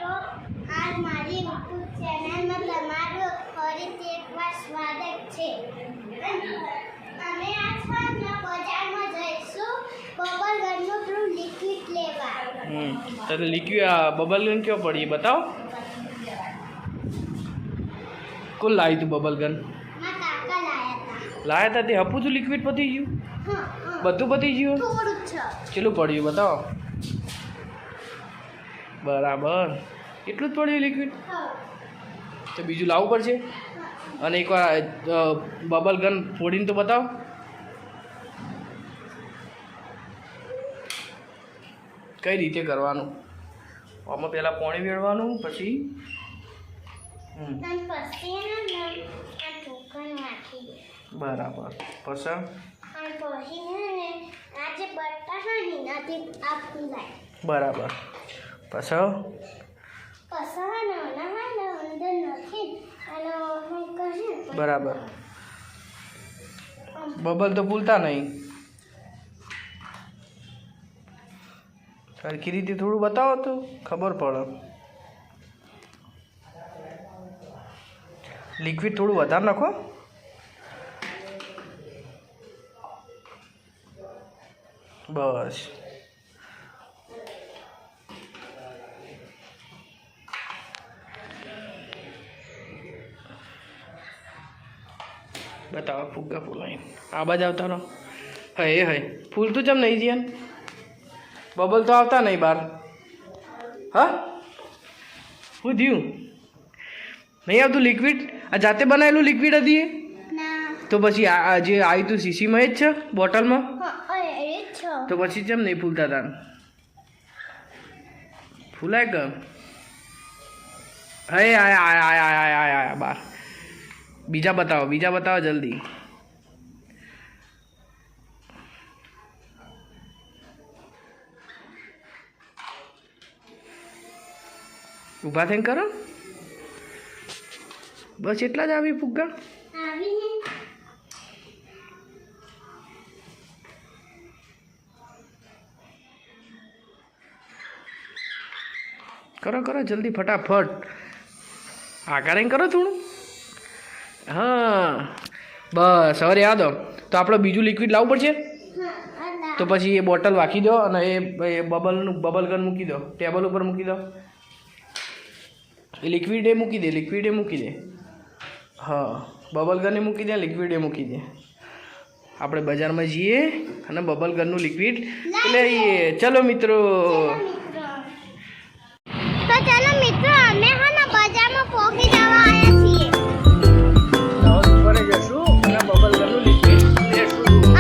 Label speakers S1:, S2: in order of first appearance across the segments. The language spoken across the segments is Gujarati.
S1: દોસ્તો, આજ મારી યુટ્યુબ ચેનલમાં તમારું ફરીથી એકવાર સ્વાગત છે. અમે આજ સાંજના બજારમાં જઈશું બબલ ગનનું પેલું લિક્વિડ લેવા.
S2: તો લિક્વિડ બબલ ગન ક્યાં પડી બતાવો. કોણ લાવી તું બબલ ગન?
S1: મારા કાકા
S2: લાયા હતા તે હપું તું લિક્વિડ પતી ગયું? બધું પતી ગયું?
S1: થોડું છે.
S2: કેટલું પડ્યું બતાવો. બરાબર એટલું જ પડ્યું લિક્વિડ? તો બીજું લાવવું પડશે. અને એકવાર બબલ ગન ફોડીને તો બતાવો. કઈ રીતે કરવાનું? આમાં પહેલાં પાણી વેળવાનું પછી બરાબર પછી બરાબર પછી બરાબર બબલ તો ભૂલતા નહીં. સરખી રીતે થોડું બતાવો તો ખબર પડે. લિક્વિડ થોડું વધારે નાખો. બસ બતાવો ફુગ્ગા ફૂલાઈ આ બાજુ આવતા રહો. હે હે ફૂલ તો ચમ નહીં જીયન? બબલ તો આવતા નહીં બહાર. હા શું થયું? નહીં આવતું લિક્વિડ? આ જાતે બનાવેલું લિક્વિડ હતી એ? તો પછી આ જે આવ્યું તું શીશીમાં એ જ છે બોટલમાં? તો પછી કેમ નહીં ફૂલતા તા? ફૂલાય કે? હે આયા બાર. બીજા બતાવો જલ્દી. ઊભા થઈને કરો. બસ એટલા જ આવી ફુગ્ગા? કરો જલ્દી ફટાફટ. આકાર કરો થોડું. હા બસ હવે યાદ હો. તો આપણે બીજું લિક્વિડ લાવવું પડશે. તો પછી એ બોટલ વાંકી દો અને એ બબલ ગન મૂકી દો. ટેબલ ઉપર મૂકી દો. લિક્વિડ એ મૂકી દે. હા બબલ ગન એ મૂકી દે, લિક્વિડ એ મૂકી દે. આપણે બજારમાં જઈએ અને બબલ ગનનું લિક્વિડ લઈએ. ચલો મિત્રો.
S1: તો ચાલો મિત્રો, અમે હા બજારમાં પહોંચી જવા આવ્યા છીએ.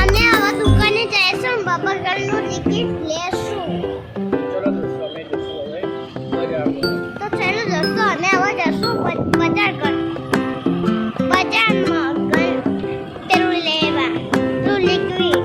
S1: અમે હવે દુકાને જઈશું, બબલ ગનનું લિક્વિડ લેશું. તો ચાલો દોસ્તો, અમે હવે જશું બજારમાં પેલું લેવા પેલું લિક્વિડ.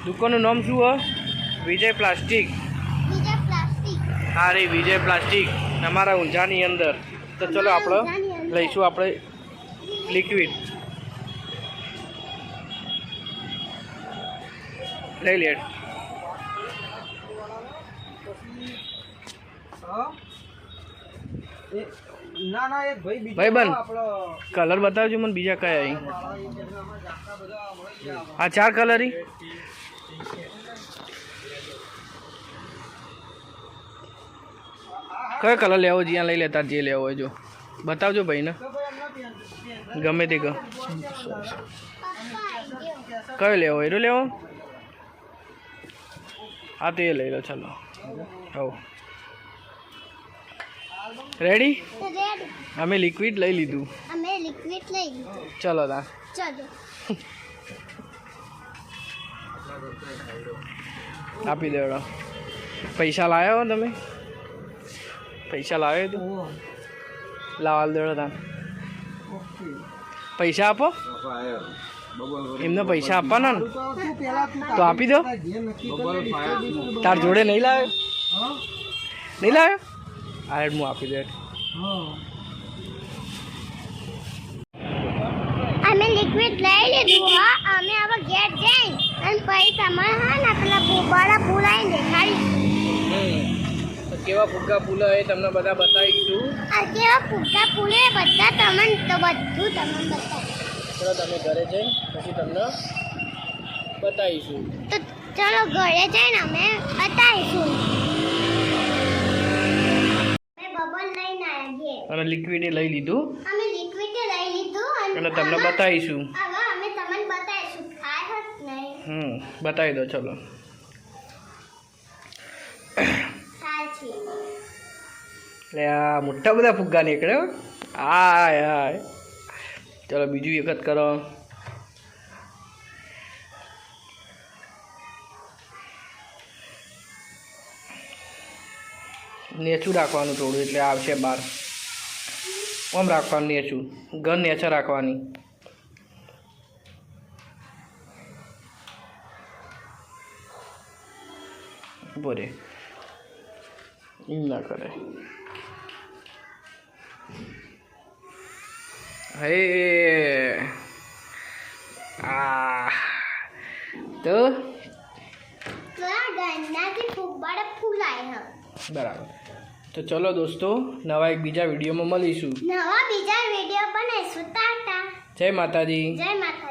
S2: દુકાનનું નામ શું હોય? વિજય પ્લાસ્ટિક. હા રે વિજય પ્લાસ્ટિક અમારા ઊંઝાની અંદર. તો ચલો આપણે લઈશું આપણે લિક્વિડ. લઈ લે. ભાઈ બન કલર બતાવજો મને. બીજા કયા અહીં? આ 4 કલર. કયો કલર લેવો? જ્યાં લઈ લેતા જે લેવો હોય જો બતાવજો ભાઈને. ગમે તે કયો લેવો? એરો લેવો? હા તો એ લઈ લો. ચાલો હો રેડી. અમે લિક્વિડ લઈ લીધું. ચલો તા આપી દેવડો. પૈસા લાવ્યો તમે? પૈસા લાવ્યો તું? લાવાલ દેવડો તા. પૈસા આપો. એમને પૈસા આપવાના ને તો આપી દો. તાર જોડે નહીં લાવ્યો? નહીં લાવ્યો? આ હું આપી દે.
S1: અમે લિક્વિડ લઈ લીધું હા. અમે હવે ઘેર જઈ અને પછી તમારે હા ને પેલા બુબાડા ફૂલાઈને દેખાડીશું.
S2: તો કેવા ફુગ્ગા ફૂલો એ તમને બધા બતાવીશું.
S1: આ કેવા ફુગ્ગા ફૂલે બધા તમને તો બધું તમને બતાવીશું.
S2: ચલો તમે ઘરે જઈ પછી તમને બતાવીશું.
S1: તો ચલો ઘરે જઈને અમે બતાવીશું. અમે બબલ લઈને આવ્યા ઘેર.
S2: અને લિક્વિડ લઈ લીધું
S1: અમે લિક્વિડ લઈ લીધું
S2: અને તમને બતાવીશું.
S1: હવે અમે તમને બતાવીશું. ખાય હત નહીં.
S2: બતાવી દો ચલો.
S1: સાચી.
S2: એટલે આ મોટા બધા ફુગ્ગા નીકળે. હાય હાય. ચલો બીજું એક જ કરો. નેચું રાખવાનું થોડું એટલે આવશે બહાર. આમ રાખવાનું નેચું. ઘર નેચર રાખવાની. બોરે એમ ના કરે. હે આ તો
S1: ગન્નાથી ફુબ્બાડા ફૂલાય હવે.
S2: બરાબર. તો ચલો દોસ્તો નવા એક બીજા વિડીયોમાં મળીશું.
S1: નવા બીજા વિડીયો બનાવીશું. ટાટા.
S2: જય માતાજી.
S1: જય માતા.